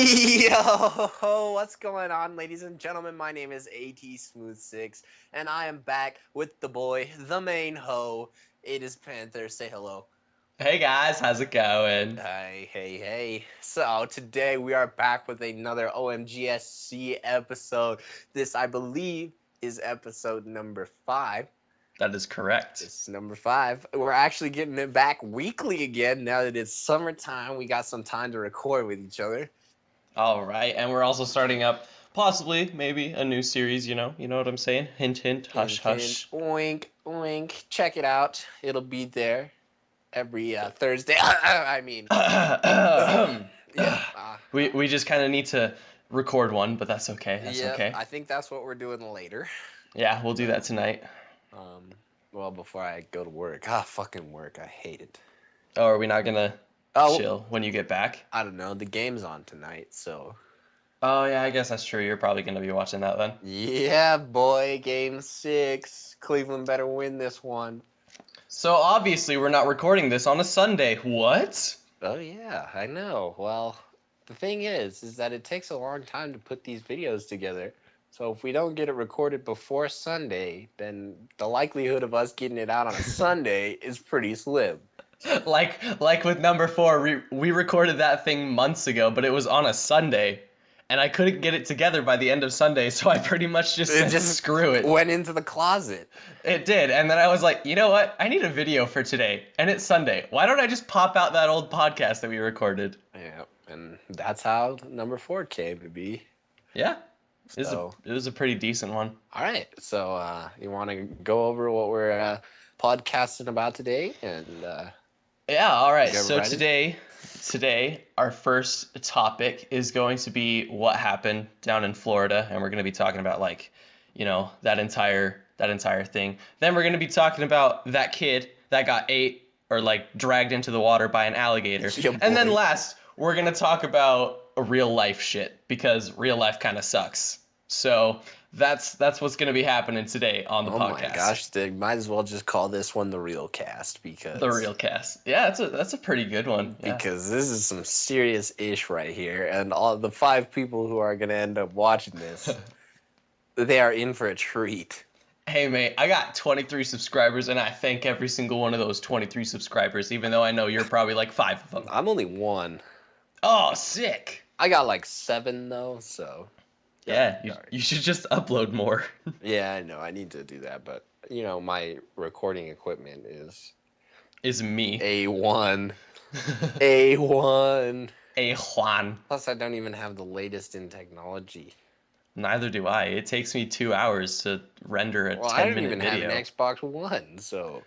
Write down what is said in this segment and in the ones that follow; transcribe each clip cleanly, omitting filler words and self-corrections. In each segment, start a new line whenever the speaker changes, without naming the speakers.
Yo, what's going on, ladies and gentlemen? My name is AT Smooth 6, and I am back with the boy, the main hoe. It is Panther. Say hello.
Hey guys, how's it going?
Hey. So today we are back with another OMGSC episode. This, I believe, is episode number 5.
That is correct.
This is number 5. We're actually getting it back weekly again now that it's summertime. We got some time to record with each other.
All right, and we're also starting up possibly, maybe a new series. You know what I'm saying? Hint, hint, hush,
Hint,
hush.
wink, wink. Check it out. It'll be there every Thursday. I mean, yeah.
We just kind of need to record one, but that's okay. That's okay.
I think that's what we're doing later.
Yeah, we'll do that tonight.
Well, before I go to work. Fucking work. I hate it.
Oh, are we not gonna chill when you get back?
I don't know. The game's on tonight, so.
Oh yeah, I guess that's true. You're probably gonna be watching that then.
Yeah, boy. Game 6. Cleveland better win this one.
So obviously we're not recording this on a Sunday. What?
Oh yeah, I know. Well, the thing is that it takes a long time to put these videos together. So if we don't get it recorded before Sunday, then the likelihood of us getting it out on a Sunday is pretty slim.
Like with number 4, we recorded that thing months ago, but it was on a Sunday. And I couldn't get it together by the end of Sunday, so I pretty much just said, screw it.
Went into the closet.
It did, and then I was like, you know what? I need a video for today, and it's Sunday. Why don't I just pop out that old podcast that we recorded?
Yeah, and that's how number 4 came to be.
Yeah, it was a pretty decent one.
All right, so you want to go over what we're podcasting about today? And
yeah, all right. So today, our first topic is going to be what happened down in Florida, and we're going to be talking about that entire thing. Then we're going to be talking about that kid that got ate or dragged into the water by an alligator. And then last, we're going to talk about real life shit because real life kind of sucks. So that's what's going to be happening today on the podcast.
Oh my gosh, they might as well just call this one the real cast because
the real cast. Yeah, that's a pretty good one. Yeah.
Because this is some serious ish right here, and all the 5 people who are going to end up watching this, they are in for a treat.
Hey mate, I got 23 subscribers, and I thank every single one of those 23 subscribers, even though I know you're probably 5 of them.
I'm only 1.
Oh, sick.
I got 7 though, so.
Yeah, you should just upload more.
Yeah, I know. I need to do that, but my recording equipment
is me.
A1. A1.
A1.
Plus, I don't even have the latest in technology.
Neither do I. It takes me 2 hours to render a 10-minute video.
I don't even have an Xbox One, so.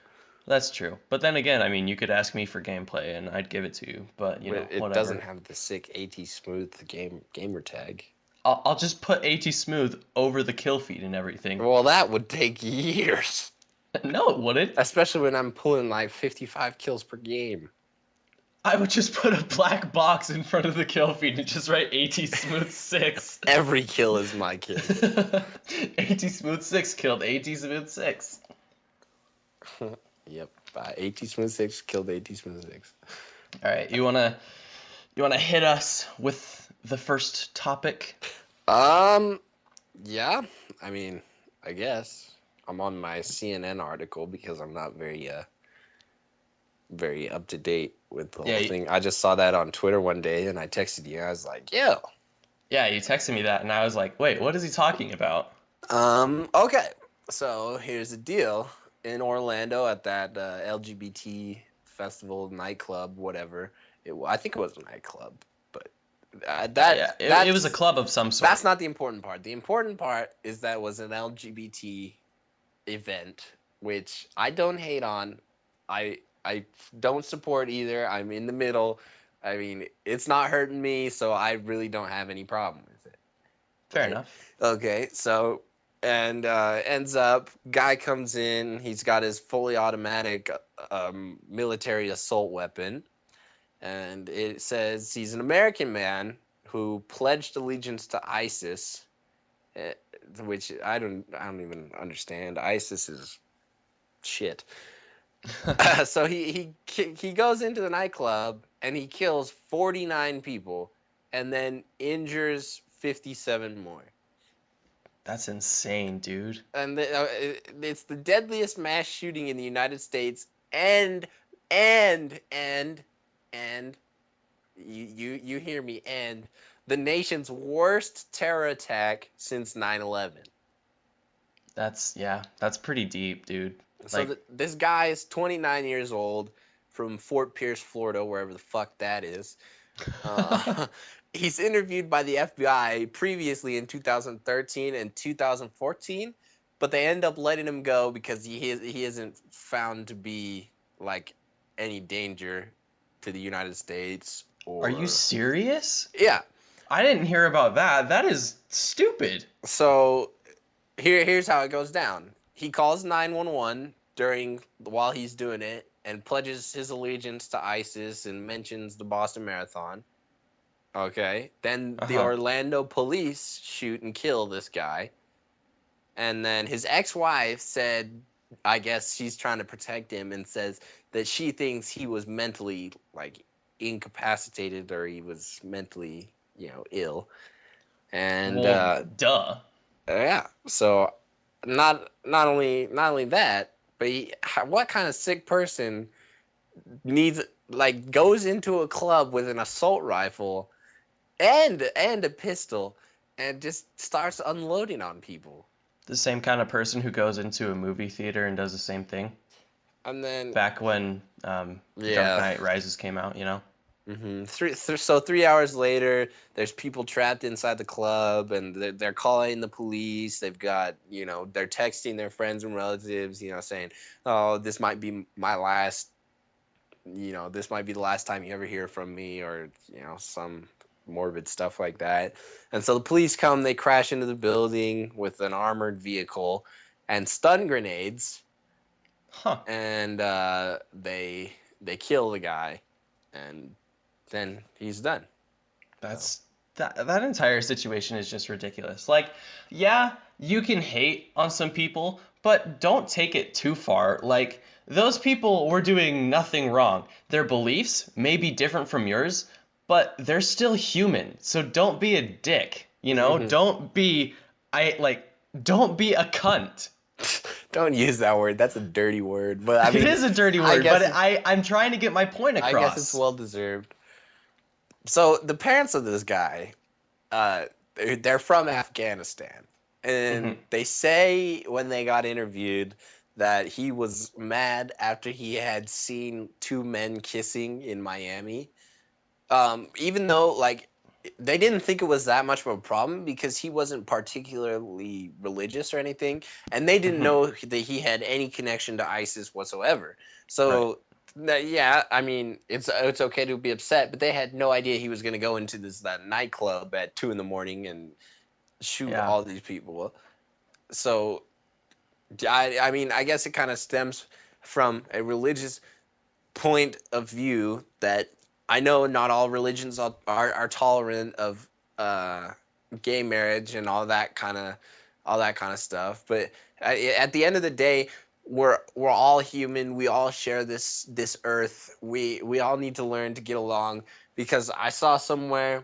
That's true. But then again, I mean, you could ask me for gameplay, and I'd give it to you. But
it
whatever.
Doesn't have the sick AT Smooth gamer tag.
I'll just put AT Smooth over the kill feed and everything.
Well, that would take years.
No, it wouldn't.
Especially when I'm pulling 55 kills per game.
I would just put a black box in front of the kill feed and just write AT Smooth 6.
Every kill is my kill.
AT Smooth 6 killed AT Smooth 6.
Yep. AT Smooth 6 killed AT Smooth 6.
All right, you wanna hit us with the first topic?
Yeah. I mean, I guess I'm on my CNN article because I'm not very up to date with the whole thing. I just saw that on Twitter one day, and I texted you. I was like, "Yo."
Yeah, you texted me that, and I was like, "Wait, what is he talking about?"
Okay. So here's the deal. In Orlando at that LGBT festival nightclub, whatever. I think it was a nightclub.
It was a club of some sort.
That's not the important part. The important part is that it was an LGBT event, which I don't hate on. I don't support either. I'm in the middle. I mean, it's not hurting me, so I really don't have any problem with it.
Fair enough.
Okay, so and ends up, guy comes in. He's got his fully automatic military assault weapon. And it says he's an American man who pledged allegiance to ISIS, which I don't even understand. ISIS is shit. So he goes into the nightclub and he kills 49 people and then injures 57 more.
That's insane, dude.
And it's the deadliest mass shooting in the United States, and and you hear me, and the nation's worst terror attack since 9/11.
That's pretty deep, dude.
So
Like,
this guy is 29 years old from Fort Pierce, Florida, wherever the fuck that is. He's interviewed by the FBI previously in 2013 and 2014, but they end up letting him go because he isn't found to be like any danger to the United States
are you
or
serious?
yeah.
I didn't hear about that. That is stupid.
So here's how it goes down. He calls 911 while he's doing it and pledges his allegiance to ISIS and mentions the Boston Marathon. Okay. Then the
Uh-huh.
Orlando police shoot and kill this guy. And then his ex-wife said, I guess she's trying to protect him, and says that she thinks he was mentally like incapacitated, or he was mentally, ill. And
Well, duh.
yeah, so not only that, but what kind of sick person needs goes into a club with an assault rifle and a pistol and just starts unloading on people?
The same kind of person who goes into a movie theater and does the same thing.
And then
Back when Dark
yeah.
Knight Rises came out, you know?
So 3 hours later, there's people trapped inside the club, and they're calling the police. They've got, they're texting their friends and relatives, saying, "Oh, this might be my last, this might be the last time you ever hear from me," or some morbid stuff like that. And so the police come. They crash into the building with an armored vehicle and stun grenades,
Huh.
and they kill the guy, and then he's done.
That's that entire situation is just ridiculous. Like, yeah, you can hate on some people, but don't take it too far. Like, those people were doing nothing wrong. Their beliefs may be different from yours, but they're still human. So don't be a dick, you know?
Mhm.
Don't be a cunt.
Don't use that word. That's a dirty word. But I
It
mean,
is a dirty
I
word,
guess
but I'm trying to get my point
I guess it's
across.
well deserved. So the parents of this guy, uh, they're from Afghanistan, and
Hmm.
they say when they got interviewed that he was mad after he had seen two men kissing in Miami. Even though they didn't think it was that much of a problem because he wasn't particularly religious or anything, and they didn't
Hmm.
know that he had any connection to ISIS whatsoever.
Right.
So yeah, I mean it's okay to be upset, but they had no idea he was going to go into that nightclub at 2 in the morning and shoot
Yeah.
all these people. So I mean I guess it kind of stems from a religious point of view that I know not all religions are tolerant of uh, gay marriage and all that kind of stuff. But at the end of the day, we're all human. We all share this earth. We all need to learn to get along. Because I saw somewhere,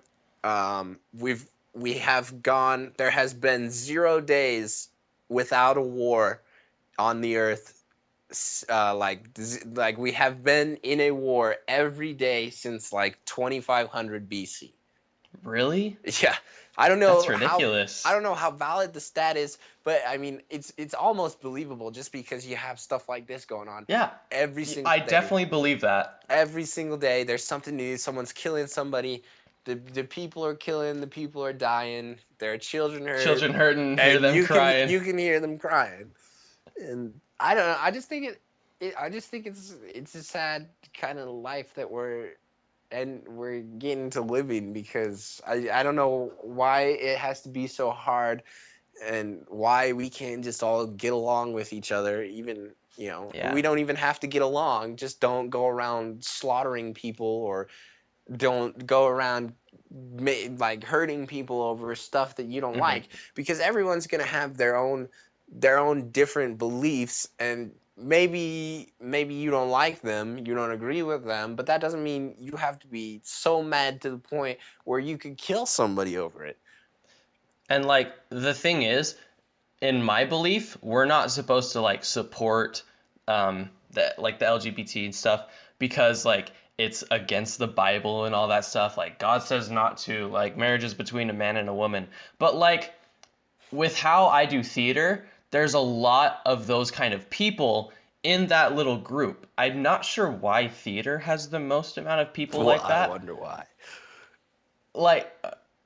we have gone. There has been 0 days without a war on the earth, like we have been in a war every day since like 2500 BC.
Really?
Yeah, I don't
That's
know how I
ridiculous.
don't know how valid the stat is, but I mean it's almost believable just because you have stuff like this going on
Yeah,
every single
I
day.
definitely believe that.
Every single day there's something new. Someone's killing somebody. The people are killing, the people are dying, there are children hurt,
Children hurting, hear
and
them
you can
crying.
you can hear them crying. And I don't know. I just think it's a sad kind of life that we're getting to living, because I don't know why it has to be so hard, and why we can't just all get along with each other. Even
Yeah.
we don't even have to get along. Just don't go around slaughtering people, or don't go around hurting people over stuff that you don't
Hmm.
like, because everyone's going to have their own different beliefs, and maybe you don't like them, you don't agree with them, but that doesn't mean you have to be so mad to the point where you could kill somebody over it.
And like the thing is, in my belief, we're not supposed to like support the LGBT and stuff because like it's against the Bible and all that stuff. Like God says not to, like marriage is between a man and a woman. But like with how I do theater, there's a lot of those kind of people in that little group. I'm not sure why theater has the most amount of people
Well,
like
I
that.
wonder why.
Like,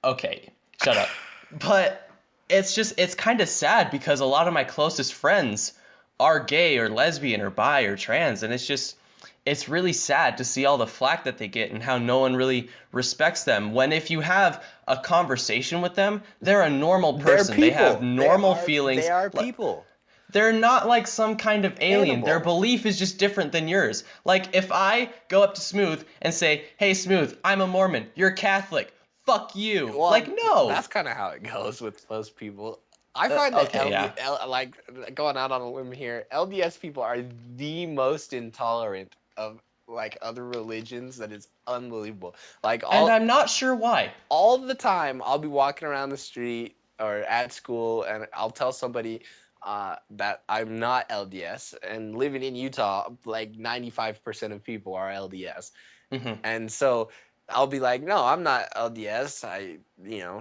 okay, shut up. But it's kind of sad because a lot of my closest friends are gay or lesbian or bi or trans, and it's really sad to see all the flack that they get and how no one really respects them. When if you have a conversation with them, they're a normal
They're
person. They have
people.
normal
They
feelings.
are people.
They're not like some kind of alien. Their
Animal.
belief is just different than yours. Like if I go up to Smooth and say, "Hey Smooth, I'm a Mormon. You're Catholic. Fuck you." Like
Well,
no.
that's kind of how it goes with most people. I find that
Okay, yeah.
like going out on a limb here, LDS people are the most intolerant of like other religions. That is unbelievable. Like
And I'm not sure why.
all the time, I'll be walking around the street or at school, and I'll tell somebody that I'm not LDS. And living in Utah, like 95% of people are LDS.
Hmm.
And so I'll be like, no, I'm not LDS. I,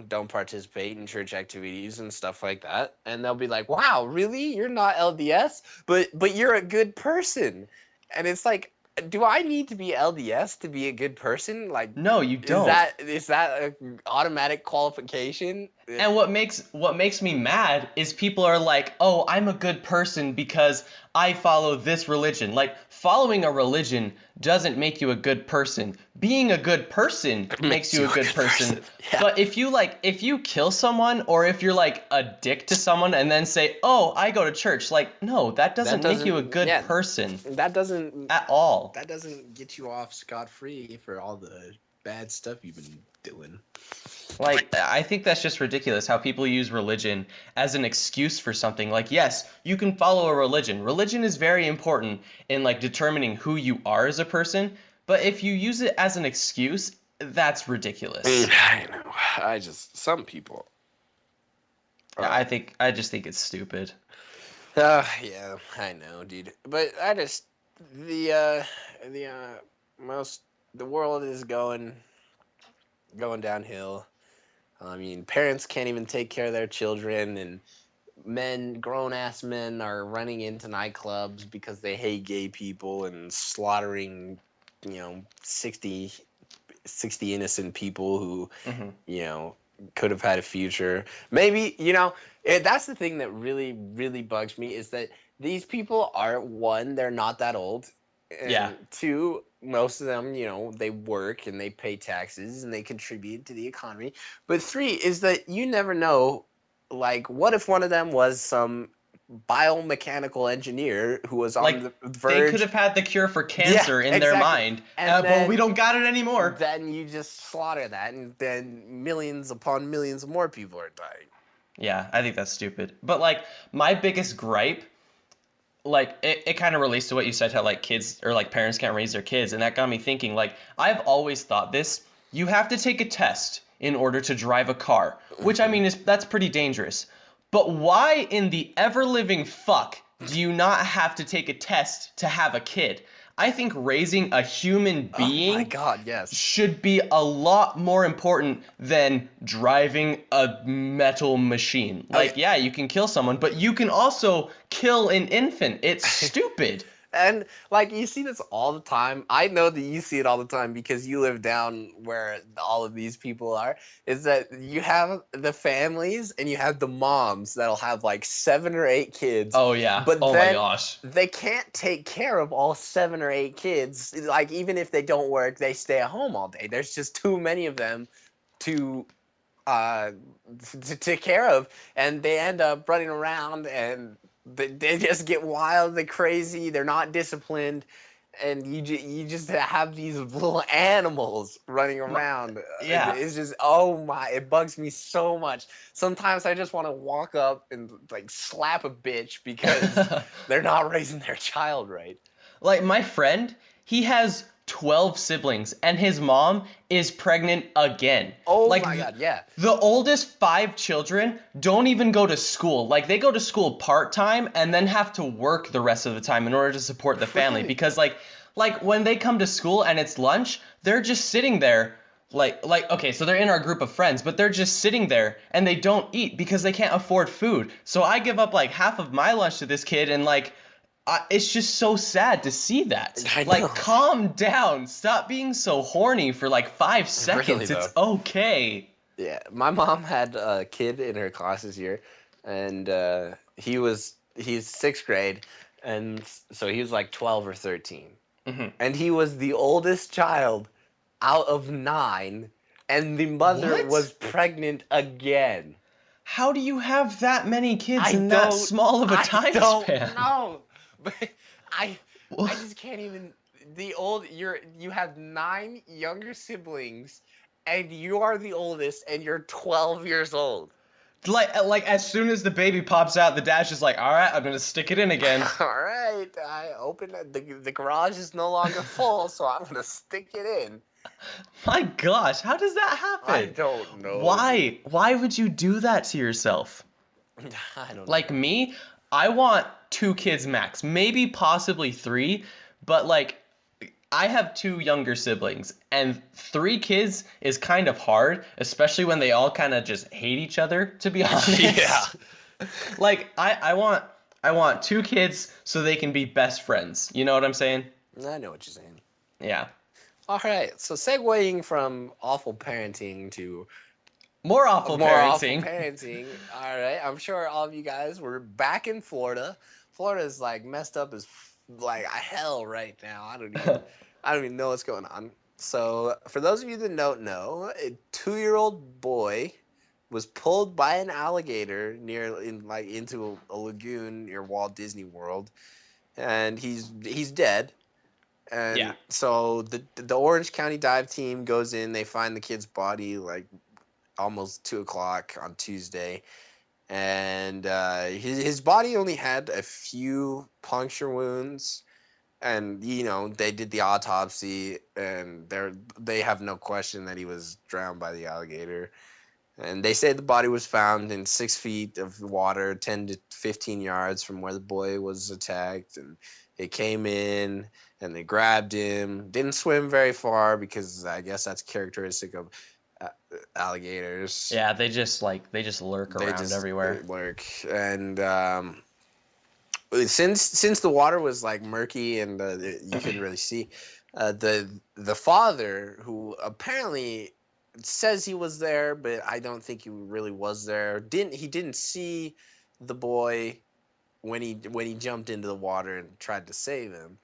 don't participate in church activities and stuff like that. And they'll be like, wow, really? You're not LDS, but you're a good person. And it's like, do I need to be LDS to be a good person? Like,
No, you
is
don't.
that an automatic qualification?
And what makes me mad is people are like, "Oh, I'm a good person because I follow this religion." Like following a religion doesn't make you a good person. Being a good person
It
makes
makes
you
you
a
a
good
good
person.
person. Yeah.
But if you kill someone or if you're like a dick to someone and then say, "Oh, I go to church." Like, no, that
That
doesn't make you a
doesn't,
good
yeah,
person
that doesn't
at all.
that doesn't get you off scot-free for all the bad stuff you've been doing.
Like, I think that's just ridiculous how people use religion as an excuse for something. Like, yes, you can follow a religion. Religion is very important in like determining who you are as a person, but if you use it as an excuse, that's ridiculous.
I know. Some people.
I
Um,
think I just think it's stupid.
yeah, I know, dude. But the the most the world is going downhill. I mean, parents can't even take care of their children, and grown ass men, are running into nightclubs because they hate gay people and slaughtering, 60 innocent people who,
Hmm.
you know, could have had a future. Maybe, that's the thing that really, really bugs me is that these people are, one, they're not that old.
Yeah.
And two, most of them, they work and they pay taxes and they contribute to the economy. But three is that you never know, like, what if one of them was some biomechanical engineer who was on
Like
the
they could
verge.
have had the cure for
Yeah,
cancer in their
exactly.
mind,
And
but we
then
don't got it anymore.
you just slaughter that, and then millions upon millions of more people are dying.
Yeah, I think that's stupid. But like my biggest gripe, like it kind of relates to what you said, how like kids or like parents can't raise their kids, and that got me thinking, like I've always thought this: you have to take a test in order to drive a car, which I
Hmm.
mean is that's pretty dangerous. But why in the ever living fuck do you not have to take a test to have a kid? I think raising a human
Oh my
being
God, yes.
should be a lot more important than driving a metal machine.
Okay.
Like, yeah, you can kill someone, but you can also kill an infant. It's stupid.
And like you see this all the time. I know that you see it all the time because you live down where all of these people are. Is that you have the families and you have the moms that'll have like 7 or 8 kids,
Oh, yeah.
but
Oh, my
then
gosh.
they can't take care of all 7 or 8 kids. Like even if they don't work, they stay at home all day. There's just too many of them to uh to take care of, and they end up running around and they just get wild and crazy. They're not disciplined, and you just have these little animals running around.
Yeah.
It's just, oh my, it bugs me so much. Sometimes I just want to walk up and like slap a bitch because they're not raising their child right.
Like my friend, he has 12 siblings and his mom is pregnant again.
Oh
Like
my God, yeah.
the oldest 5 children don't even go to school. Like they go to school part-time and then have to work the rest of the time in order to support the family
Really?
because like when they come to school and it's lunch, they're just sitting there like okay, so they're in our group of friends, but they're just sitting there and they don't eat because they can't afford food. So I give up like half of my lunch to this kid and like it's just so sad to see that.
I know.
Like, calm down. Stop being so horny for like 5
Really
seconds.
though.
It's okay.
Yeah, my mom had a kid in her class this year, and he's sixth grade, and so he was like 12 or 13, and he was the oldest child out of 9, and the mother
What?
was pregnant again.
How do you have that many kids
I
in that
don't,
small of a
I
time
don't
span?
know, but I, I just can't even. You have 9 younger siblings, and you are the oldest, and you're 12 years old.
Like as soon as the baby pops out, the dad's just like, all right, I'm gonna stick it in again.
All right, I open the garage is no longer full, so I'm gonna stick it in.
My gosh, how does that
I
happen?
don't know, dude.
Why would you do that to yourself?
I don't
Like
know.
me, I want 2 kids max, maybe possibly 3, but like I have 2 younger siblings, and 3 kids is kind of hard, especially when they all kind of just hate each other, to be
Yeah,
honest. Like I want 2 kids so they can be best friends. You know what I'm saying?
I know what you're saying.
Yeah.
All right, so segueing from awful parenting to
More awful
more awful
parenting.
parenting. All right, I'm sure all of you guys were back in Florida. Florida's like messed up as like hell right now. I don't even know what's going on. So, for those of you that don't know, a 2-year-old boy was pulled by an alligator into a lagoon near Walt Disney World, and he's dead.
Yeah.
And so the Orange County dive team goes in. They find the kid's body like almost 2 o'clock on Tuesday, and his body only had a few puncture wounds, and they did the autopsy, and they have no question that he was drowned by the alligator, and they say the body was found in 6 feet of water, 10 to 15 yards from where the boy was attacked, and they came in and they grabbed him. Didn't swim very far because I guess that's characteristic of uh, alligators.
Yeah, they just lurk
They
around
just
everywhere.
lurk, and since the water was like murky and you couldn't really see, the father, who apparently says he was there, but I don't think he really was there. Didn't see the boy when he jumped into the water and tried to save him.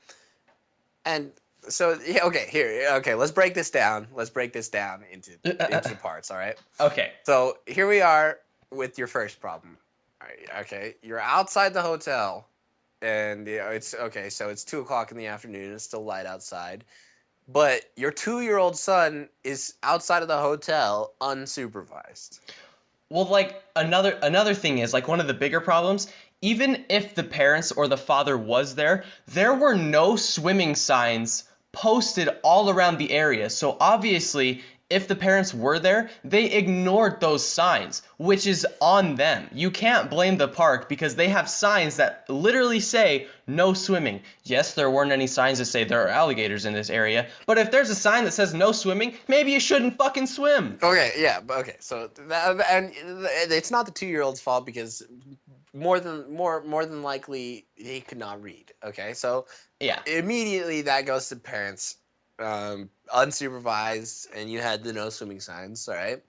And so, yeah, okay, let's break this down. Let's break this down into parts, all right?
Okay.
So, here we are with your first problem. All right, okay, you're outside the hotel, and it's okay, so it's 2 o'clock in the afternoon, it's still light outside, but your 2-year-old son is outside of the hotel unsupervised.
Well, like another thing is like one of the bigger problems, even if the parents or the father was there, there were no swimming signs posted all around the area. So obviously, if the parents were there, they ignored those signs, which is on them. You can't blame the park because they have signs that literally say no swimming. Yes, there weren't any signs that say there are alligators in this area, but if there's a sign that says no swimming, maybe you shouldn't fucking swim.
Okay, yeah, but okay, so and it's not the 2-year-old's fault because more than likely he could not read. Okay, so
Yeah.
immediately that goes to parents, unsupervised, and you had the no swimming signs. All right.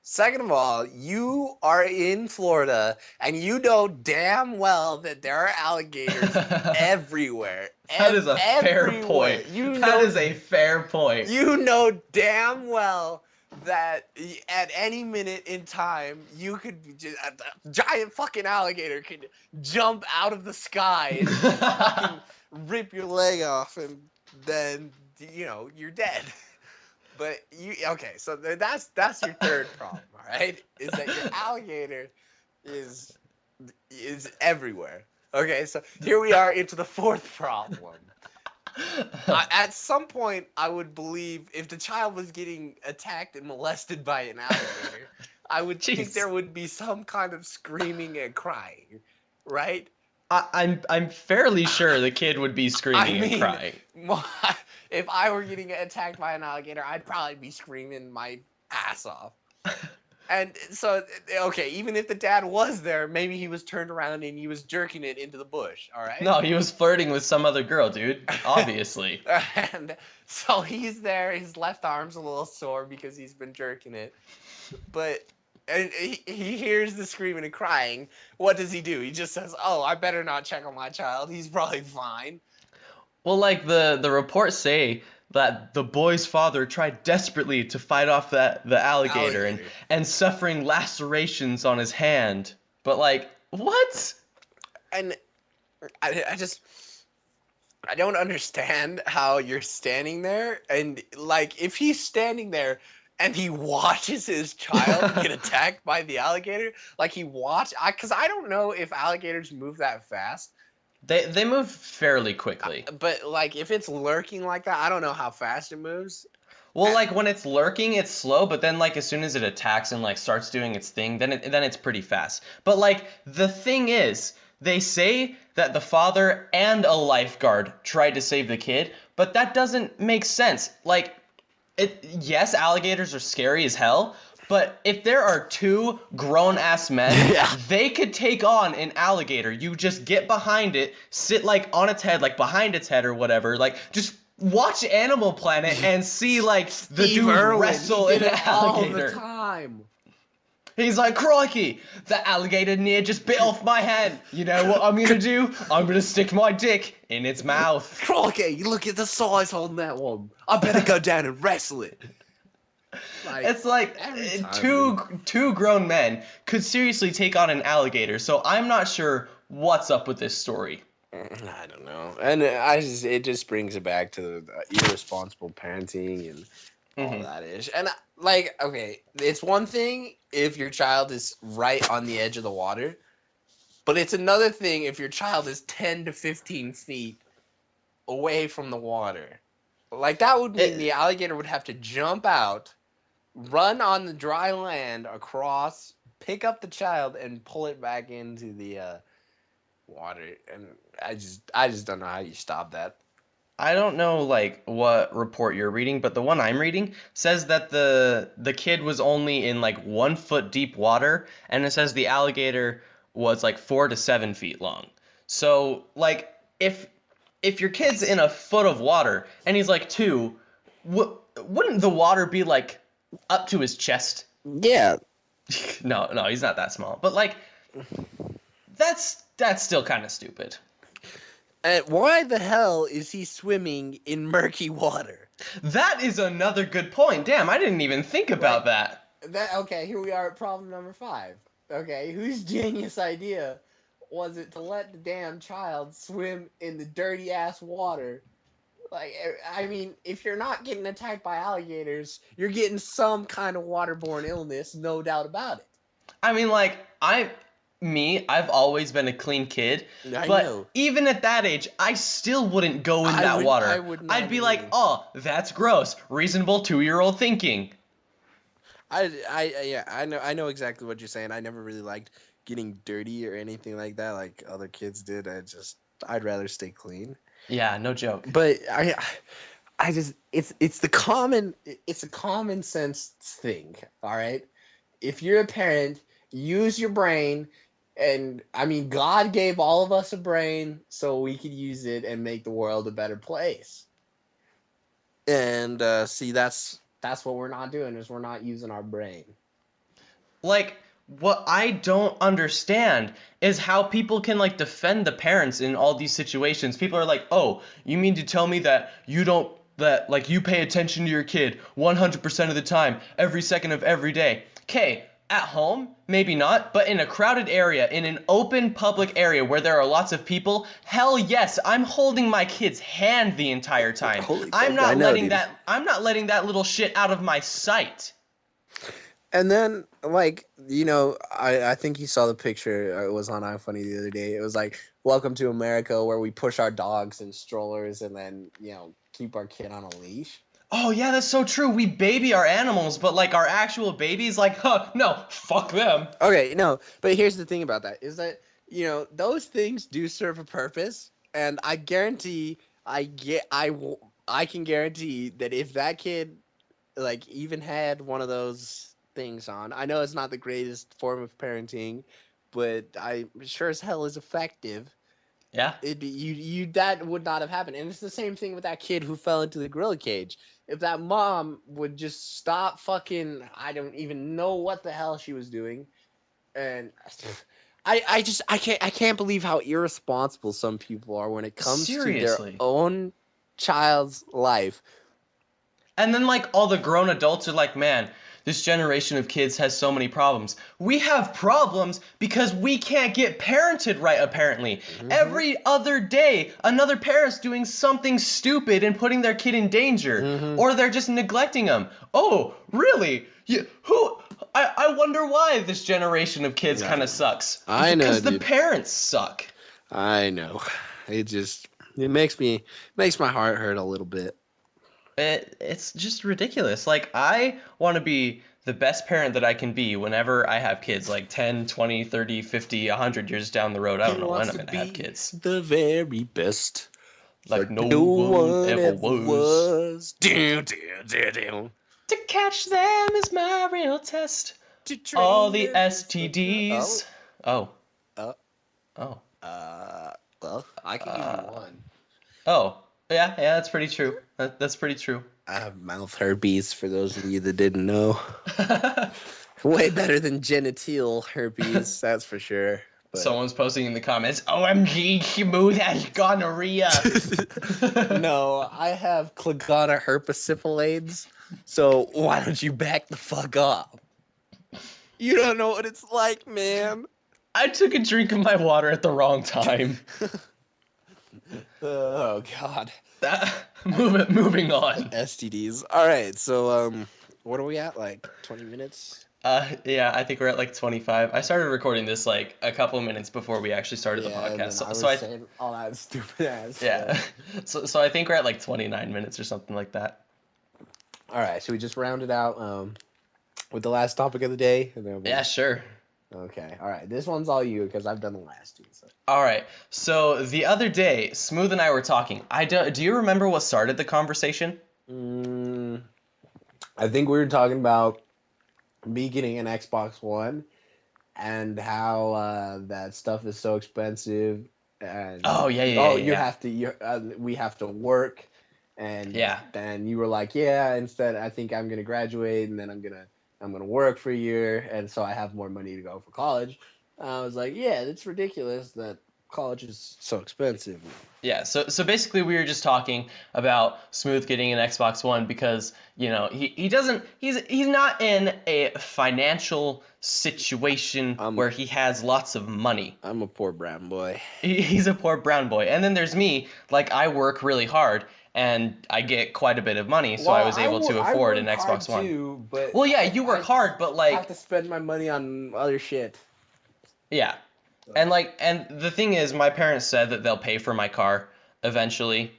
Second of all, you are in Florida, and you know damn well that there are alligators everywhere.
That is a fair
Everywhere.
point. That is a fair point.
You know damn well that at any minute in time, you could just, a giant fucking alligator could jump out of the sky and fucking rip your leg off, and then you're dead. But okay, so that's your third problem, all right? Is that your alligator is everywhere. Okay, so here we are into the fourth problem. At some point, I would believe if the child was getting attacked and molested by an alligator, I would think
Jeez.
there would be some kind of screaming and crying, right?
I'm fairly sure the kid would be
I
screaming and
mean,
crying.
if I were getting attacked by an alligator, I'd probably be screaming my ass off. And so, okay, even if the dad was there, maybe he was turned around and he was jerking it into the bush, all right?
No, he was flirting with some other girl, dude. Obviously.
And so he's there, his left arm's a little sore because he's been jerking it. But and he hears the screaming and crying. What does he do? He just says, "Oh, I better not check on my child. He's probably fine."
Well, like the reports say that the boy's father tried desperately to fight off the alligator. And suffering lacerations on his hand. But like, what?
And I don't understand how you're standing there and like if he's standing there and he watches his child get attacked by the alligator, like because I don't know if alligators move that fast.
They move fairly quickly.
But like if it's lurking like that, I don't know how fast it moves.
Well, like when it's lurking, it's slow, but then like as soon as it attacks and like starts doing its thing, then it's pretty fast. But like the thing is, they say that the father and a lifeguard tried to save the kid, but that doesn't make sense. Like yes, alligators are scary as hell, but if there are two grown-ass men, they could take on an alligator. You just get behind it, sit like on its head, like behind its head or whatever, like just watch Animal Planet and see like the
Steve
dude
Irwin,
wrestle an alligator
all the time.
He's like, crikey, the alligator near just bit off my hand. You know what I'm gonna do? I'm gonna stick my dick in its mouth.
Crikey, you look at the size on that one. I better go down and wrestle it.
Like, it's like two grown men could seriously take on an alligator, so I'm not sure what's up with this story.
I don't know, and it just brings it back to the irresponsible parenting and all that ish. And like, okay, it's one thing if your child is right on the edge of the water, but it's another thing if your child is 10 to 15 feet away from the water. Like that would mean the alligator would have to jump out, run on the dry land across, pick up the child, and pull it back into the water. And I just don't know how you stop that.
I don't know like what report you're reading, but the one I'm reading says that the kid was only in like 1 foot deep water, and it says the alligator was like 4 to 7 feet long. So like if your kid's in a foot of water and he's like 2, wouldn't the water be like up to his chest?
Yeah.
No, he's not that small. But like that's still kind of stupid.
Why the hell is he swimming in murky water?
That is another good point. Damn, I didn't even think about that.
Okay, here we are at problem number 5. Okay, whose genius idea was it to let the damn child swim in the dirty ass water? Like, I mean, if you're not getting attacked by alligators, you're getting some kind of waterborne illness, no doubt about it.
I mean, like, I've always been a clean kid, but even at that age, I still wouldn't go in that water. I'd be like, oh, that's gross. Reasonable 2-year-old thinking.
I know exactly what you're saying. I never really liked getting dirty or anything like that, like other kids did. I'd rather stay clean.
Yeah, no joke.
But it's a common sense thing. All right, if you're a parent, use your brain. And I mean, God gave all of us a brain so we could use it and make the world a better place. And see, that's what we're not doing, is we're not using our brain.
Like, what I don't understand is how people can like defend the parents in all these situations. People are like, "Oh, you mean to tell me that you pay attention to your kid 100% of the time, every second of every day?" Okay. at home, maybe not, but in a crowded area, in an open public area where there are lots of people, hell yes, I'm holding my kid's hand the entire time.
Holy
I'm
fuck, I
not
know,
letting
dude.
that little shit out of my sight.
And then, like, I think you saw the picture. It was on iFunny the other day. It was like, "Welcome to America," where we push our dogs in strollers and then, keep our kid on a leash.
Oh yeah, that's so true. We baby our animals, but like our actual babies, like, huh, no, fuck them.
Okay, no, but here's the thing about that is that, those things do serve a purpose, and I guarantee, I can guarantee that if that kid, like, even had one of those things on, I know it's not the greatest form of parenting, but I sure as hell is effective.
Yeah.
It'd be you that would not have happened. And it's the same thing with that kid who fell into the gorilla cage. If that mom would just stop fucking, I don't even know what the hell she was doing. And I can't believe how irresponsible some people are when it comes to their
Seriously.
own child's life.
And then like all the grown adults are like, man, this generation of kids has so many problems. We have problems because we can't get parented right, apparently.
Mm-hmm.
Every other day, another parent's doing something stupid and putting their kid in danger.
Mm-hmm.
Or they're just neglecting them. Oh, really? I wonder why this generation of kids kind of sucks.
I know,
because
dude.
the parents suck.
I know. It makes my heart hurt a little bit.
It's just ridiculous. Like, I want to be the best parent that I can be whenever I have kids, like 10, 20, 30, 50, 100 years down the road. I don't know when I'm going to have kids.
The very best.
Like no one ever was.
To
To catch them is my real test. All the STDs. Oh.
Oh.
Oh.
Well, I can give you one.
Oh. Yeah, that's pretty true. That's pretty true.
I have mouth herpes, for those of you that didn't know. Way better than genital herpes, that's for sure. But...
Someone's posting in the comments, OMG, Smooth has gonorrhea.
No, I have Clegana herpesiphilates, so why don't you back the fuck up? You don't know what it's like, man.
I took a drink of my water at the wrong time.
Oh, God.
Moving on.
STDs. All right, so what are we at? Like 20 minutes?
Yeah, I think we're at like 25. I started recording this like a couple minutes before we actually started the podcast.
So I saying all that stupid ass.
Yeah. So I think we're at like 29 minutes or something like that.
All right, should we just round it out with the last topic of the day? And then
Yeah, sure.
Okay. All right. This one's all you because I've done the last two. So.
All right. So the other day, Smooth and I were talking. Do you remember what started the conversation?
I think we were talking about me getting an Xbox One and how that stuff is so expensive. And we have to work. And then you were like, yeah, instead I think I'm going to graduate and then I'm going to work for a year, and so I have more money to go for college. I was like, yeah, it's ridiculous that college is so expensive.
Yeah, so basically we were just talking about Smooth getting an Xbox One because, he's not in a financial situation where he has lots of money.
I'm a poor brown boy.
He's a poor brown boy. And then there's me, like I work really hard and I get quite a bit of money, so I was able to afford an Xbox One.
Too, but
well, yeah, you work hard, but like
I have to spend my money on other shit.
Yeah. So. And the thing is, my parents said that they'll pay for my car eventually.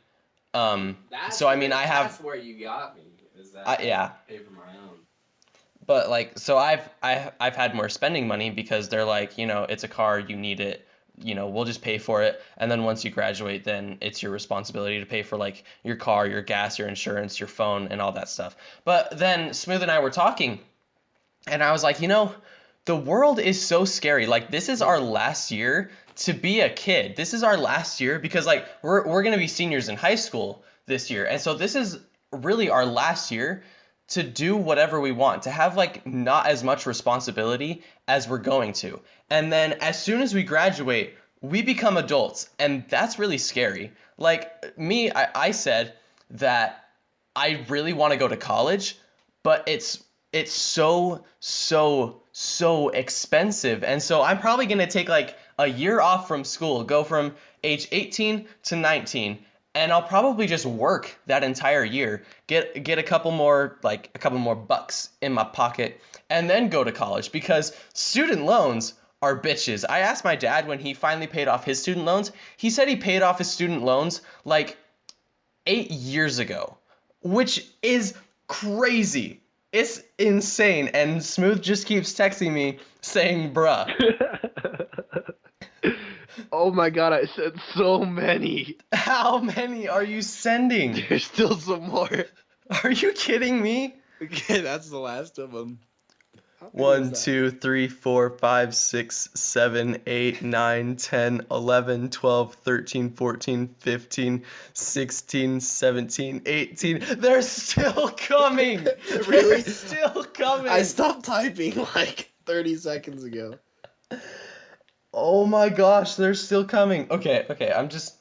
So I mean,
that's where you got me. Is that pay for my own.
But like, so I've had more spending money because they're like, it's a car, you need it. We'll just pay for it. And then once you graduate, then it's your responsibility to pay for like your car, your gas, your insurance, your phone, and all that stuff. But then Smooth and I were talking and I was like, the world is so scary. Like, this is our last year to be a kid. This is our last year because like we're going to be seniors in high school this year. And so this is really our last year to do whatever we want, to have like not as much responsibility as we're going to. And then as soon as we graduate, we become adults, and that's really scary. Like me, I said that I really want to go to college, but it's it's so expensive. And so I'm probably going to take like a year off from school, go from age 18 to 19, and I'll probably just work that entire year, get a couple more bucks in my pocket, and then go to college, because student loans are bitches. I asked my dad when he finally paid off his student loans. He said he paid off his student loans like 8 years ago, which is crazy. It's insane. And Smooth just keeps texting me saying, bruh.
Oh my god, I sent so many.
How many are you sending?
There's still some more.
Are you kidding me?
Okay, that's the last of them.
1, 2, 3, 4, 5, 6, 7, 8, 9, 10, 11, 12, 13, 14, 15, 16, 17, 18. They're still coming.
Really?
They're still coming.
I stopped typing like 30 seconds ago.
Oh my gosh, they're still coming. Okay, I'm just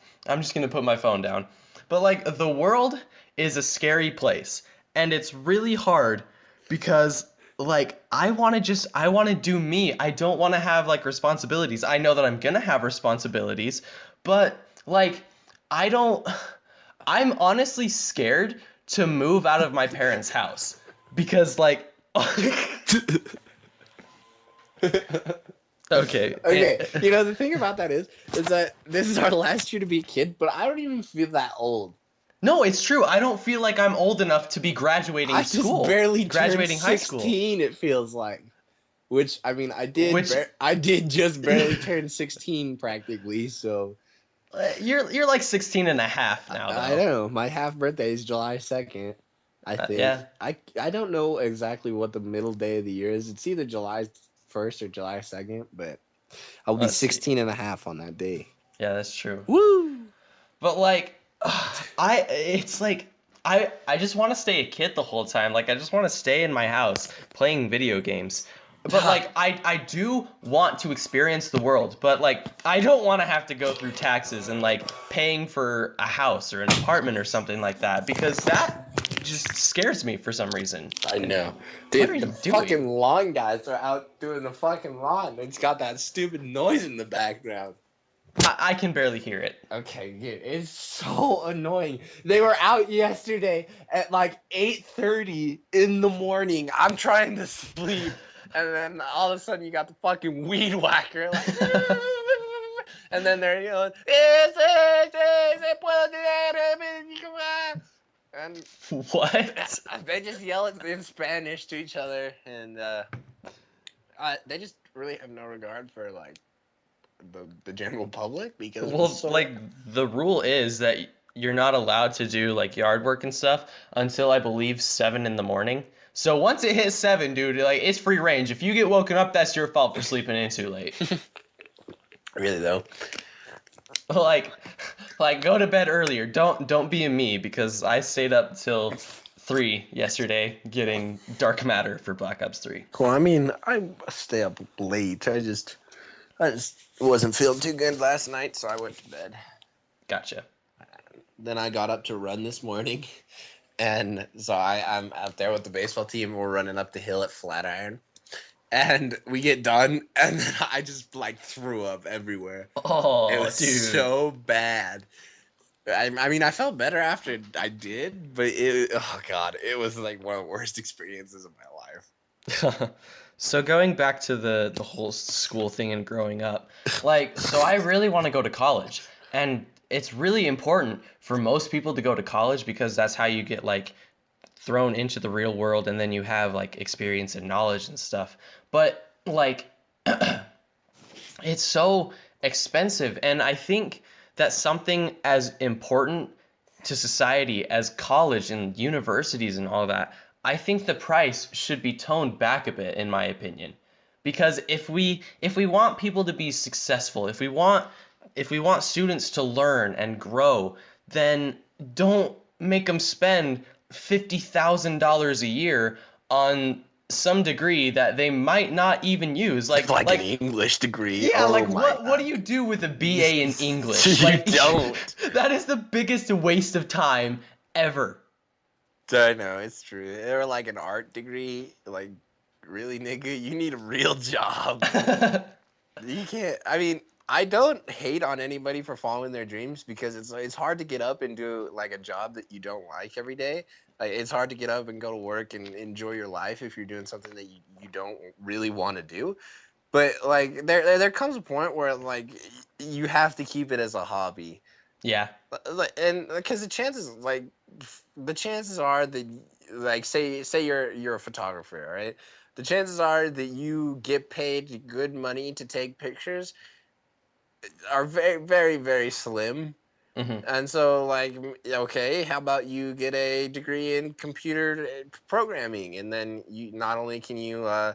gonna put my phone down. But like, the world is a scary place, and it's really hard because like I want to do me. I don't want to have like responsibilities. I know that I'm gonna have responsibilities, but like I'm honestly scared to move out of my parents' house because like Okay.
Okay. You know, the thing about that is that this is our last year to be a kid, but I don't even feel that old.
No, it's true. I don't feel like I'm old enough to be graduating school.
I just barely
graduating
turned 16, it feels like. Which, I mean, I did just barely turn 16 practically, so.
You're like 16 and a half now, though.
I know. My half birthday is July 2nd, I think.
Yeah.
I don't know exactly what the middle day of the year is. It's either July 1st or July 2nd, but I'll be 16 and a half on that day.
Yeah, that's true.
Woo!
But like, I just want to stay a kid the whole time. Like, I just want to stay in my house playing video games. But like, I do want to experience the world, but like, I don't want to have to go through taxes and like paying for a house or an apartment or something like that, because that just scares me for some reason.
I know. Dude,
what are you
the
doing?
fucking lawn guys are out doing the fucking lawn. It's got that stupid noise in the background.
I can barely hear it.
Okay, dude, it's so annoying. They were out yesterday at like 8:30 in the morning. I'm trying to sleep, and then all of a sudden you got the fucking weed whacker, like, and then they're yelling, and
what?
They just yell in Spanish to each other, and they just really have no regard for like the general public, because
like the rule is that you're not allowed to do like yard work and stuff until I believe 7 in the morning. So once it hits 7, dude, like it's free range. If you get woken up, that's your fault for sleeping in too late.
Really though.
Like go to bed earlier. Don't be a me, because I stayed up till 3 yesterday getting dark matter for Black Ops 3.
Well, I mean, I stay up late. I just wasn't feeling too good last night, so I went to bed.
Gotcha.
Then I got up to run this morning, and so I'm out there with the baseball team. We're running up the hill at Flatiron, and we get done, and then I just like threw up everywhere.
Oh,
it was
dude.
so bad. I mean, I felt better after I did, but oh god, it was like one of the worst experiences of my life.
So going back to the whole school thing and growing up, like, so I really want to go to college, and it's really important for most people to go to college because that's how you get like thrown into the real world, and then you have like experience and knowledge and stuff. But like, it's so expensive, and I think that something as important to society as college and universities and all that, I think the price should be toned back a bit, in my opinion. Because if we want people to be successful, if we want students to learn and grow, then don't make them spend $50,000 a year on some degree that they might not even use, like
an English degree.
Yeah, like what do you do with a BA in English?
You
Like,
don't.
That is the biggest waste of time ever.
I know, it's true. Or like an art degree, like really, nigga, you need a real job. You can't. I mean, I don't hate on anybody for following their dreams because it's hard to get up and do like a job that you don't like every day. Like it's hard to get up and go to work and enjoy your life if you're doing something that you don't really want to do. But like there comes a point where like you have to keep it as a hobby.
Yeah.
And because the chances are that like say you're a photographer, right? The chances are that you get paid good money to take pictures are very very very slim.
Mm-hmm.
And so like okay, how about you get a degree in computer programming, and then you not only can you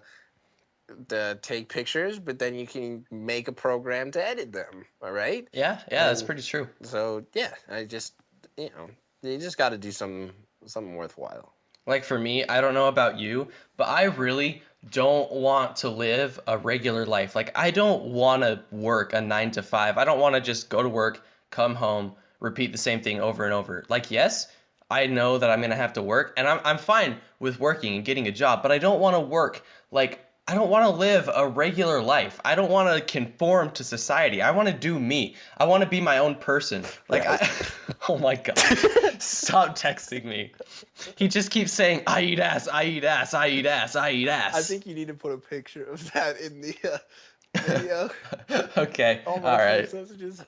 take pictures, but then you can make a program to edit them. All right.
Yeah, that's
And
pretty true.
so yeah, I just you just got to do something worthwhile.
Like for me, I don't know about you, but I really don't want to live a regular life. Like I don't want to work a 9 to 5. I don't want to just go to work, come home, repeat the same thing over and over. Like yes, I know that I'm gonna have to work, and I'm fine with working and getting a job, but I don't want to work like I don't want to live a regular life. I don't want to conform to society. I want to do me. I want to be my own person. Like
Right.
oh my God. Stop texting me. He just keeps saying, I eat ass, I eat ass, I eat ass, I eat ass.
I think you need to put a picture of that in the video.
Okay,
All my
alright.
text messages.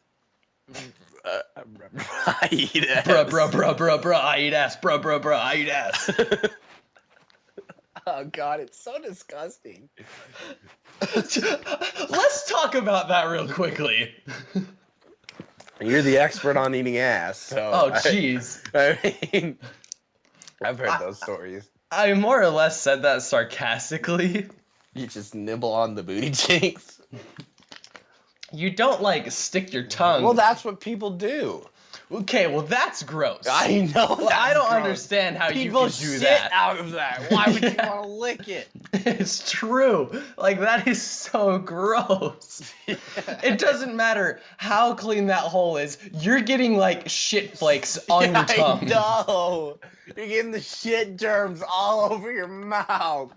I eat ass.
Bruh, I eat ass. Bruh, I eat ass.
Oh God, it's so disgusting.
Let's talk about that real quickly.
You're the expert on eating ass, so.
Oh, jeez.
I mean, I've heard those stories.
I more or less said that sarcastically.
You just nibble on the booty cheeks.
You don't, like, stick your tongue.
Well, that's what people do.
Okay, well, that's gross.
I know.
Well, I don't understand how
people
you can do
shit
that.
out of that. Why would you want to lick it?
It's true. Like, that is so gross. It doesn't matter how clean that hole is. You're getting, like, shit flakes on your tongue.
I know. You're getting the shit germs all over your mouth.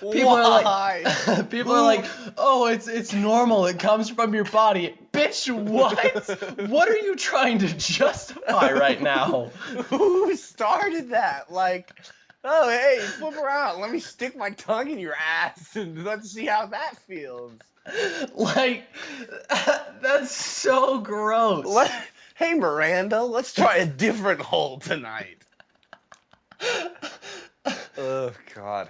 People
Why?
are like, people are like, oh, it's normal. It comes from your body. Bitch, what? What are you trying to justify right now?
Who started that? Like, oh, hey, flip around. Let me stick my tongue in your ass and let's see how that feels.
Like, that's so gross.
Hey, Miranda, let's try a different hole tonight. Oh, God.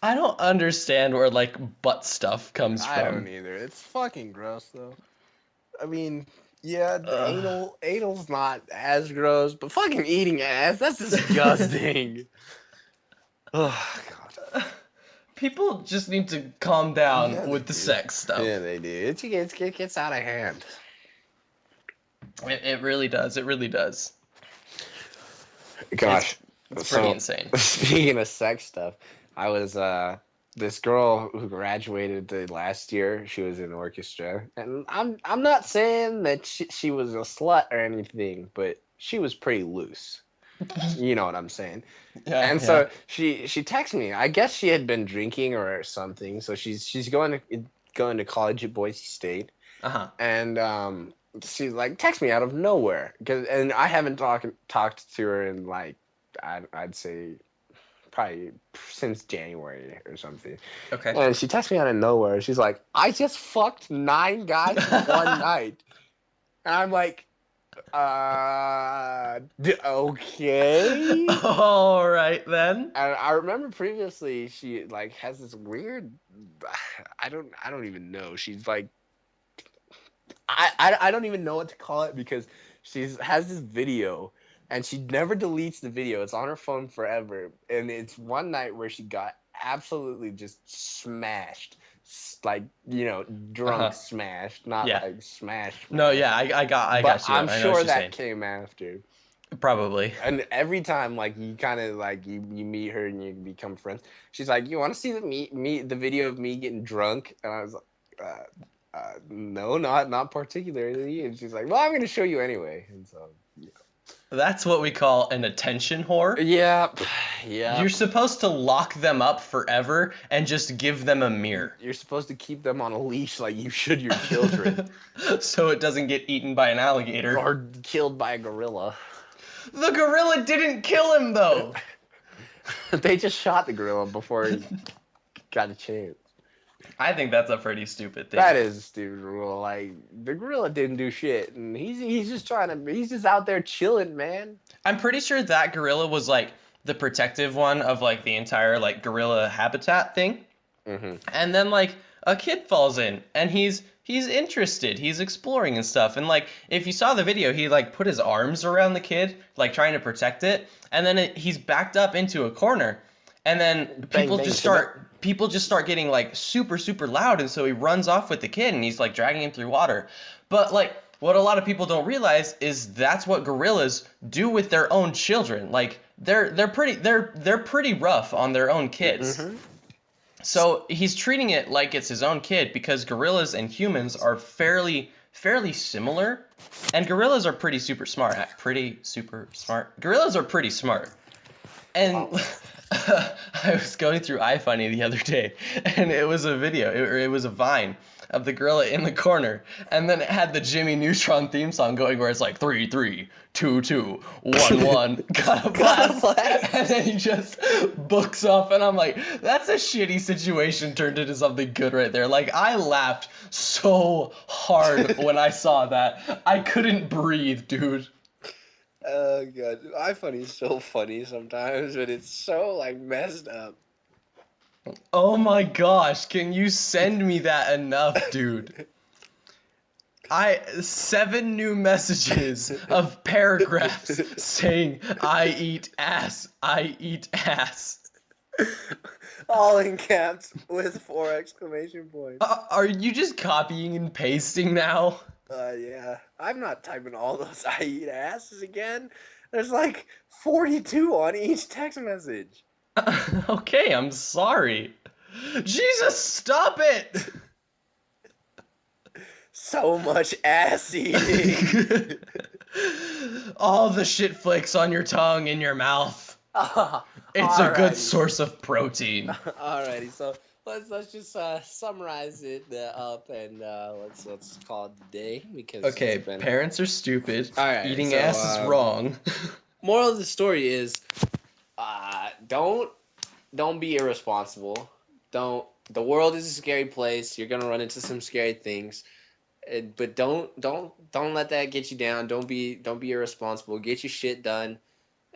I don't understand where, like, butt stuff comes from.
I don't either. It's fucking gross, though. I mean, yeah, anal's not as gross, but fucking eating ass, that's disgusting. Oh, God.
People just need to calm down with the sex stuff.
Yeah, they do. It gets out of hand.
It really does. It really does.
Gosh.
It's pretty insane.
Speaking of sex stuff, I was this girl who graduated the last year. She was in orchestra, and I'm not saying that she was a slut or anything, but she was pretty loose. You know what I'm saying?
Yeah.
And so she texted me. I guess she had been drinking or something. So she's going to college at Boise State. And she like texted me out of nowhere and I haven't talked to her in like I'd say probably since January or something.
Okay.
And she texted me out of nowhere. She's like, I just fucked 9 guys in one night. And I'm like, okay.
All right then.
And I remember previously she like has this weird, I don't even know. She's like, I don't even know what to call it because has this video and she never deletes the video. It's on her phone forever. And it's one night where she got absolutely just smashed. Like, drunk smashed, not like smashed.
No, yeah, I got you.
I'm sure that came after.
Probably.
And every time, like, you kind of like you meet her and you become friends. She's like, "You want to see the video of me getting drunk?" And I was like, "No, not particularly." And she's like, "Well, I'm going to show you anyway." And so,
That's what we call an attention whore.
Yep.
You're supposed to lock them up forever and just give them a mirror.
You're supposed to keep them on a leash like you should your children.
So it doesn't get eaten by an alligator.
Or killed by a gorilla.
The gorilla didn't kill him, though.
They just shot the gorilla before he got a chance.
I think that's a pretty stupid thing.
That is a stupid rule. Like, the gorilla didn't do shit, and he's just he's just out there chilling, man.
I'm pretty sure that gorilla was like the protective one of like the entire like gorilla habitat thing.
Mm-hmm.
And then like a kid falls in, and he's interested, he's exploring and stuff. And like if you saw the video, he like put his arms around the kid, like trying to protect it, and then he's backed up into a corner, and then people just start getting like super super loud, and so he runs off with the kid, and he's like dragging him through water. But like what a lot of people don't realize is that's what gorillas do with their own children. Like they're pretty rough on their own kids.
Mm-hmm.
So he's treating it like it's his own kid, because gorillas and humans are fairly similar, and gorillas are pretty super smart. Gorillas are pretty smart. And I was going through iFunny the other day, and it was a video, it was a Vine of the gorilla in the corner, and then it had the Jimmy Neutron theme song going where it's like 3 3 2 2 1 1 got a blast, and then he just books off, and I'm like, that's a shitty situation turned into something good right there. Like, I laughed so hard when I saw that. I couldn't breathe, dude.
Oh god, iFunny is so funny sometimes, but it's so like messed up.
Oh my gosh, can you send me that enough, dude? 7 new messages of paragraphs saying, I eat ass, I eat ass.
All in caps with 4 exclamation points.
Are you just copying and pasting now?
Yeah. I'm not typing all those I eat asses again. There's like 42 on each text message.
Okay, I'm sorry. Jesus, stop it!
So much ass eating.
All the shit flakes on your tongue in your mouth. It's a good source of protein.
Alrighty, so let's just summarize it up, and let's call it the day, because
okay, parents are stupid.
Alright,
eating ass is wrong.
Moral of the story is, don't be irresponsible. The world is a scary place. You're gonna run into some scary things, but don't let that get you down. Don't be irresponsible. Get your shit done.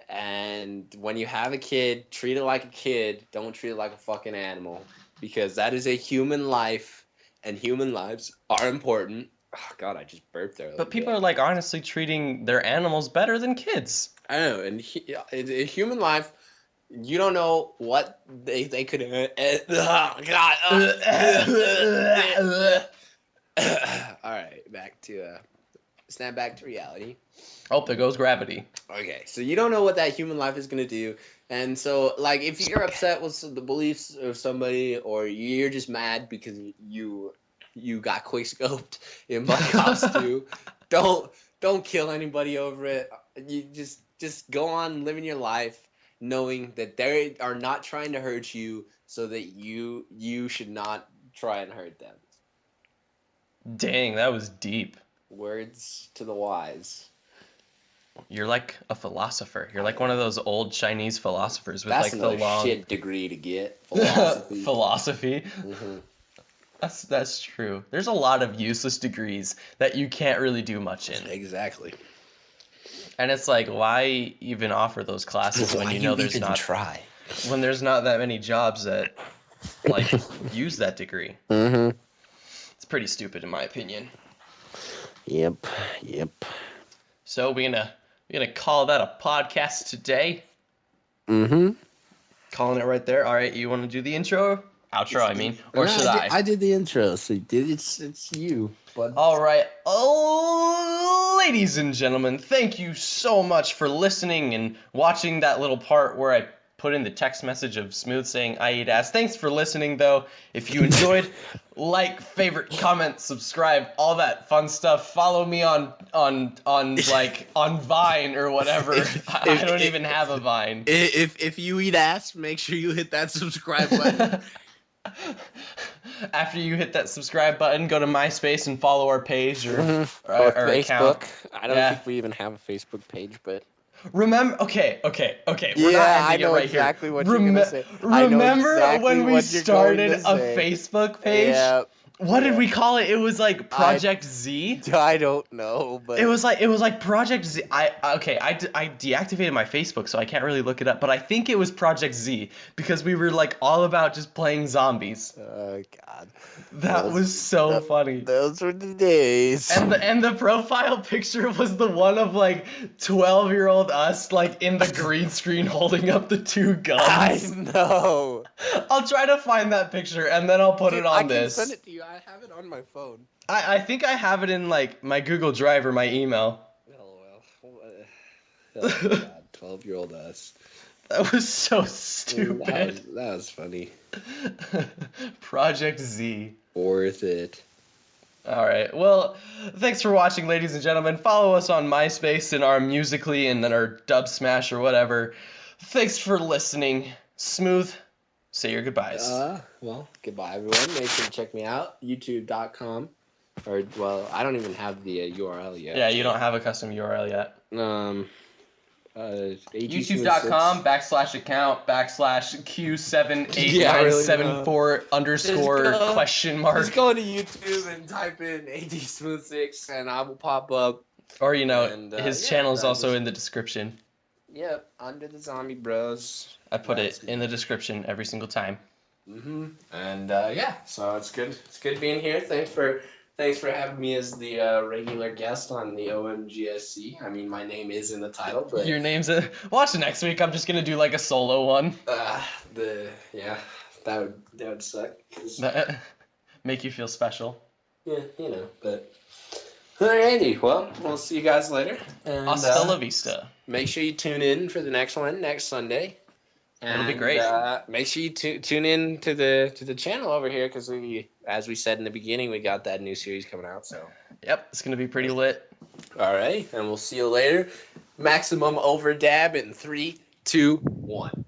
And when you have a kid, treat it like a kid. Don't treat it like a fucking animal, because that is a human life, and human lives are important. Oh god, I just burped there.
But people are like honestly treating their animals better than kids.
I know, and a human life, you don't know what they could. Oh god. All right, snap back to reality.
Oh, there goes gravity.
Okay, so you don't know what that human life is gonna do, and so like if you're upset with the beliefs of somebody, or you're just mad because you got quick scoped in Black Ops 2, don't kill anybody over it. You just go on living your life, knowing that they are not trying to hurt you, so that you should not try and hurt them.
Dang, that was deep.
Words to the wise.
You're like a philosopher. You're like one of those old Chinese philosophers with
That's
like the long
shit degree to get. Philosophy.
Philosophy.
Mm-hmm.
That's true. There's a lot of useless degrees that you can't really do much in.
Exactly.
And it's like, why even offer those classes when you know there's not when there's not that many jobs that like use that degree?
Mm-hmm.
It's pretty stupid in my opinion.
Yep.
So we're gonna call that a podcast today.
Mm-hmm.
Calling it right there. All right, you want to do the intro? Outro, I mean. Or should I?
I did the intro, so it's you. But
all right. Oh, ladies and gentlemen, thank you so much for listening and watching that little part where I put in the text message of Smooth saying I eat ass. Thanks for listening, though. If you enjoyed, like, favorite, comment, subscribe, all that fun stuff. Follow me on Vine or whatever. I don't even have a Vine.
If you eat ass, make sure you hit that subscribe button.
After you hit that subscribe button, go to MySpace and follow our page or
Facebook.
account.
I don't think we even have a Facebook page, but
remember. Okay. We're not
yeah, I
ending it
know
right
exactly
here.
what you're gonna say. I know
Remember
exactly
when we
what you're
started
going to
a
say.
Facebook page?
Yeah.
What did we call it? It was like Project Z.
I don't know, but
it was like Project Z. I deactivated my Facebook, so I can't really look it up. But I think it was Project Z because we were like all about just playing zombies.
Oh God,
That was so funny.
Those were the days.
And the profile picture was the one of like 12-year-old us like in the green screen holding up the two guns.
I know.
I'll try to find that picture and then I'll put it on this.
I can send it to you. I have it on my phone.
I think I have it in like my Google Drive or my email.
Oh God, 12-year-old us.
That was so stupid.
That was funny.
Project Z.
Worth it.
All right. Well, thanks for watching, ladies and gentlemen. Follow us on MySpace and our Musically and then our Dub Smash or whatever. Thanks for listening. Smooth, say your goodbyes.
Well, goodbye, everyone. Make sure to check me out. YouTube.com. Or, well, I don't even have the URL yet.
Yeah, you don't have a custom URL yet. YouTube.com/account/Q78974
Just go to YouTube and type in ADSmooth6 and I will pop up.
Or, his channel is also in the description.
Yep, Under the Zombie Bros.
I put it in the description every single time.
And so it's good. It's good being here. Thanks for having me as the regular guest on the OMGSC. I mean, my name is in the title, but
your name's watch next week. I'm just gonna do like a solo one.
That would suck.
Make you feel special.
Yeah, but alrighty. Well, we'll see you guys later. And,
hasta la vista.
Make sure you tune in for the next one next Sunday. And,
it'll be great.
Make sure you tune in to the channel over here because as we said in the beginning, we got that new series coming out. So
yep, it's gonna be pretty lit.
All right, and we'll see you later. Maximum overdab in 3, 2, 1.